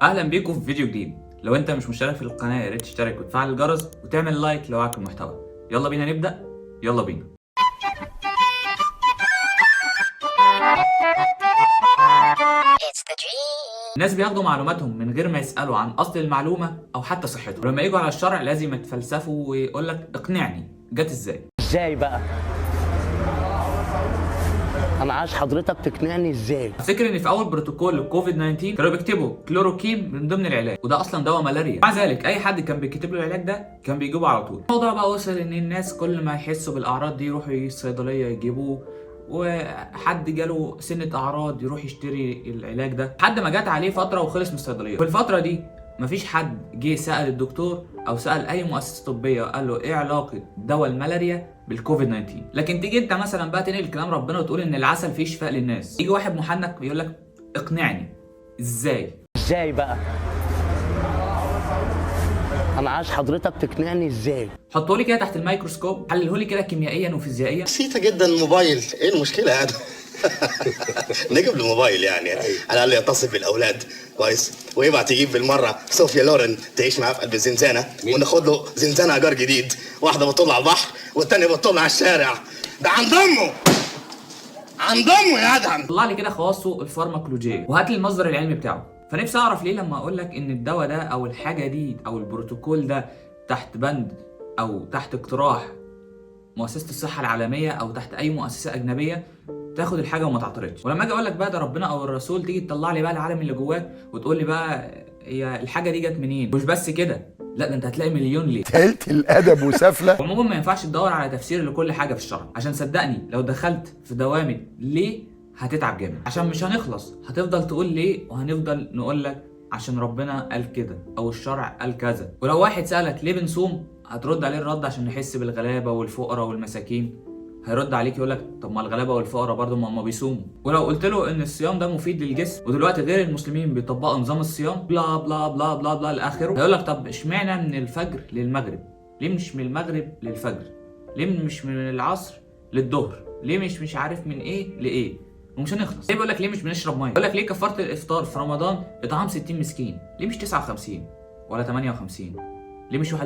اهلا بيكم في فيديو جديد. لو انت مش مشترك في القناه يا ريت تشترك وتفعل الجرس وتعمل لايك لو عجبك المحتوى. يلا بينا نبدا. يلا بينا. الناس بياخدوا معلوماتهم من غير ما يسالوا عن اصل المعلومه او حتى صحتها، ولما يجوا على الشرع لازم يتفلسفوا ويقول لك اقنعني جت ازاي بقى؟ انا عايز حضرتك تقنعني ازاي. افتكر ان في اول بروتوكول للكوفيد 19 كانوا بيكتبوا كلوروكين من ضمن العلاج، وده اصلا دواء ملاريا. مع ذلك اي حد كان بيكتب له العلاج ده كان بيجيبه على طول. الموضوع بقى وصل ان الناس كل ما يحسوا بالاعراض دي يروحوا الصيدليه يجيبوه، وحد جاله سنه اعراض يروح يشتري العلاج ده، لحد ما جت عليه فتره وخلص من الصيدليه. في الفتره دي مفيش حد جه سال الدكتور او سال اي مؤسسه طبيه قال له ايه علاقه دواء الملاريا بالكوفيد 19. لكن تيجي انت مثلا بقى تنقل كلام ربنا وتقول ان العسل فيه شفاء للناس، يجي واحد محنك بيقول لك اقنعني ازاي بقى؟ انا عايز حضرتك تقنعني ازاي. حطه لي كده تحت الميكروسكوب، حلله لي كده كيميائيا وفيزيائيا. بسيطة جدا. الموبايل ايه المشكلة يعني؟ نجيب له موبايل يعني على الاقل يتصل بالاولاد كويس، ويبعت يجيب بالمره صوفيا لورن تعيش معاه في قلب الزنزانه، وناخد له زنزانه ايجار جديد، واحده بتطل على البحر والتانيه بتطل على الشارع. ده عند امه يا ادهم. طلع لي كده خواصه الفارماكولوجيه وهات لي المصدر العلمي بتاعه. فنفسي اعرف ليه لما اقول لك ان الدواء ده او الحاجه دي او البروتوكول ده تحت بند او تحت اقتراح مؤسسه الصحه العالميه او تحت اي مؤسسه اجنبيه تاخد الحاجه وما تعترضش، ولما اجي اقول لك بقى ده ربنا او الرسول تيجي تطلع لي بقى العالم اللي جواك وتقول لي بقى هي الحاجه دي جت منين. مش بس كده، لا ده انت هتلاقي مليون ليه. قلت الادب وسفله. عموما ما ينفعش تدور على تفسير لكل حاجه في الشرع، عشان صدقني لو دخلت في دوامه ليه هتتعب جامد، عشان مش هنخلص. هتفضل تقول ليه وهنفضل نقول لك عشان ربنا قال كده او الشرع قال كذا. ولو واحد سالك ليه بنصوم هترد عليه الرد عشان نحس بالغلابه والفقراء والمساكين. هيرد عليك يقول لك طب ما الغلابه والفقراء برضه ما هم بيصوموا. ولو قلت له ان الصيام ده مفيد للجسم ودلوقتي غير المسلمين بيطبقوا نظام الصيام بلا بلا بلا بلا بلا لاخره، هيقول لك طب اشمعنى من الفجر للمغرب؟ ليه مش من المغرب للفجر؟ ليه مش من العصر للظهر؟ ليه مش عارف من ايه لايه؟ ومش هنخلص. ليه بيقول لك ليه مش بنشرب ميه؟ بيقول لك ليه كفاره الافطار في رمضان اطعام 60 مسكين؟ ليه مش 59 ولا 58؟ ليه مش 61؟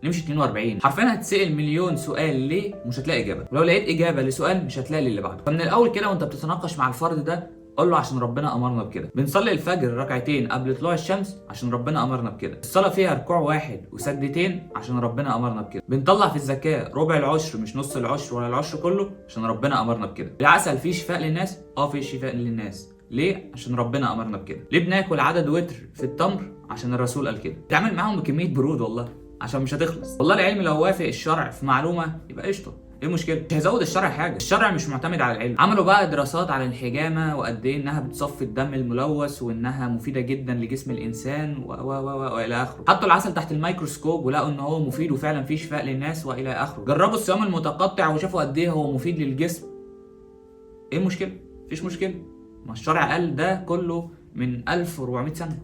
ليه مش 42؟ حرفيا هتسأل مليون سؤال ليه مش هتلاقي اجابه، ولو لقيت اجابه لسؤال مش هتلاقي اللي بعده. فمن الاول كده وانت بتتناقش مع الفرد ده قول له عشان ربنا امرنا بكده. بنصلي الفجر ركعتين قبل طلوع الشمس عشان ربنا امرنا بكده. الصلاه فيها ركوع واحد وسجدتين عشان ربنا امرنا بكده. بنطلع في الزكاه ربع العشر مش نص العشر ولا العشر كله عشان ربنا امرنا بكده. العسل فيه شفاء للناس، فيه شفاء للناس. ليه؟ عشان ربنا امرنا بكده. ليه بناكل عدد وتر في التمر؟ عشان الرسول قال كده. تعمل معاهم بكميه برود والله عشان مش هتخلص. والله العلم لو وافق الشرع في معلومه يبقى قشطه، ايه المشكله؟ مش هيزود الشرع حاجه، الشرع مش معتمد على العلم. عملوا بقى دراسات على الحجامه وقد ايه انها بتصفي الدم الملوث وانها مفيده جدا لجسم الانسان والى اخره. حطوا العسل تحت الميكروسكوب ولقوا ان هو مفيد وفعلا فيه شفاء للناس والى اخره. جربوا الصيام المتقطع وشافوا قد ايه هو مفيد للجسم. ايه المشكله؟ مفيش مشكله، ما الشرع قال ده كله من 1400 سنه.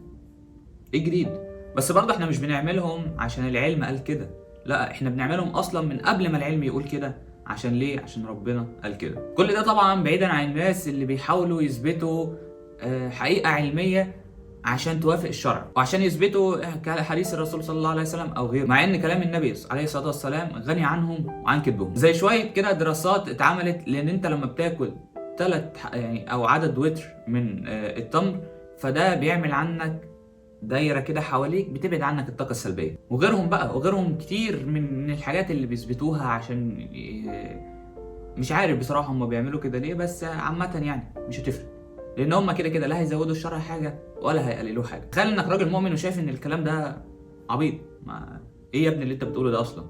ايه جديد؟ بس برضه احنا مش بنعملهم عشان العلم قال كده، لا احنا بنعملهم اصلا من قبل ما العلم يقول كده. عشان ليه؟ عشان ربنا قال كده. كل ده طبعا بعيدا عن الناس اللي بيحاولوا يثبتوا حقيقة علمية عشان توافق الشرع وعشان يثبتوا حديث الرسول صلى الله عليه وسلم او غيره، مع ان كلام النبي عليه الصلاة والسلام غني عنهم وعن كذبهم. زي شوية كده دراسات اتعملت، لان انت لما بتاكل 3 يعني او عدد وتر من التمر فده بيعمل عنك دايره كده حواليك بتبعد عنك الطاقه السلبيه. وغيرهم بقى وغيرهم كتير من الحاجات اللي بيثبتوها عشان مش عارف بصراحه هم بيعملوا كده ليه، بس عامه يعني مش هتفرق، لان هم كده كده لا هيزودوا الشرع حاجه ولا هيقللوه حاجه. تخيل انك راجل مؤمن وشايف ان الكلام ده عبيط. ما ايه يا ابني اللي انت بتقوله ده اصلا؟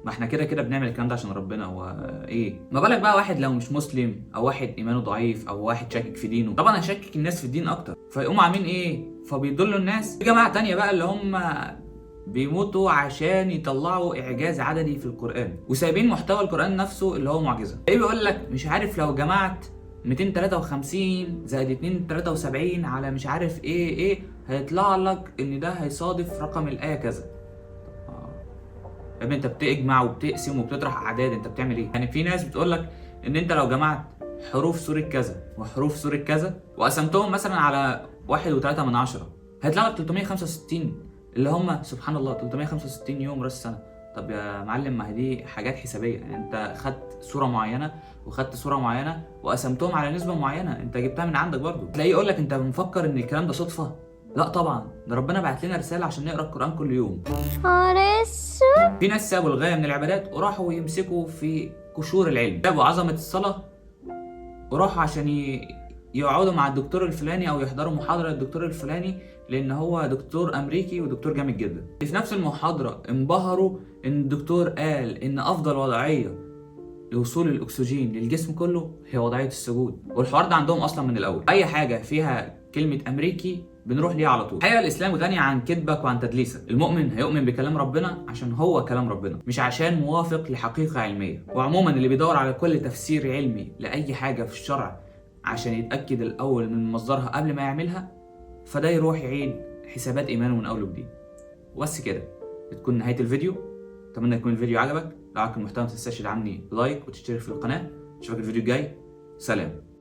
ما احنا كده كده بنعمل الكلام ده عشان ربنا. هو ايه؟ ما بالك بقى واحد لو مش مسلم او واحد ايمانه ضعيف او واحد شاكك في دينه؟ طبعا هيشكك الناس في الدين اكتر، فيقوموا عاملين ايه؟ فبيضلوا الناس. في جماعه تانية بقى اللي هم بيموتوا عشان يطلعوا اعجاز عددي في القران وسايبين محتوى القران نفسه اللي هو معجزه. ايه بيقول لك مش عارف لو جمعت 253 زائد 273 على مش عارف ايه هيطلع لك ان ده هيصادف رقم الايه كذا. يا ابني انت بتجمع وبتقسم وبتطرح اعداد، انت بتعمل ايه؟ يعني في ناس بتقول لك ان انت لو جمعت حروف سورة كذا وحروف سورة كذا وقسمتهم مثلا على 1.3 هيطلع لك 365 اللي هم سبحان الله 365 يوم راس السنه. طب يا معلم، ما هي دي حاجات حسابيه، يعني انت خدت صوره معينه وخدت صوره معينه وقسمتهم على نسبه معينه، انت جبتها من عندك برضه. تلاقيه يقول لك انت مفكر ان الكلام ده صدفه؟ لا طبعا، ده ربنا بعت لنا رساله عشان نقرا القران كل يوم. في ناس سابوا الغايه من العبادات وراحوا يمسكوا في قشور العلم، سابوا عظمه الصلاه وراحوا عشان يقعدوا مع الدكتور الفلاني او يحضروا محاضره للدكتور الفلاني لان هو دكتور امريكي ودكتور جامد جدا. في نفس المحاضره انبهروا ان الدكتور قال ان افضل وضعيه لوصول الاكسجين للجسم كله هي وضعيه السجود، والحوار ده عندهم اصلا من الاول. اي حاجه فيها كلمه امريكي بنروح ليها على طول. الحقيقه الاسلام غني عن كذبك وعن تدليسك. المؤمن هيؤمن بكلام ربنا عشان هو كلام ربنا، مش عشان موافق لحقيقه علميه. وعموما اللي بيدور على كل تفسير علمي لاي حاجه في الشرع عشان يتاكد الاول من مصدرها قبل ما يعملها، فده يروح يعيد حسابات ايمانه من اول وجديد. وبس كده تكون نهايه الفيديو. اتمنى يكون الفيديو عجبك. لو عجبك المحتوى ما تنساش تدعمني بلايك وتشترك في القناه. اشوفك الفيديو الجاي. سلام.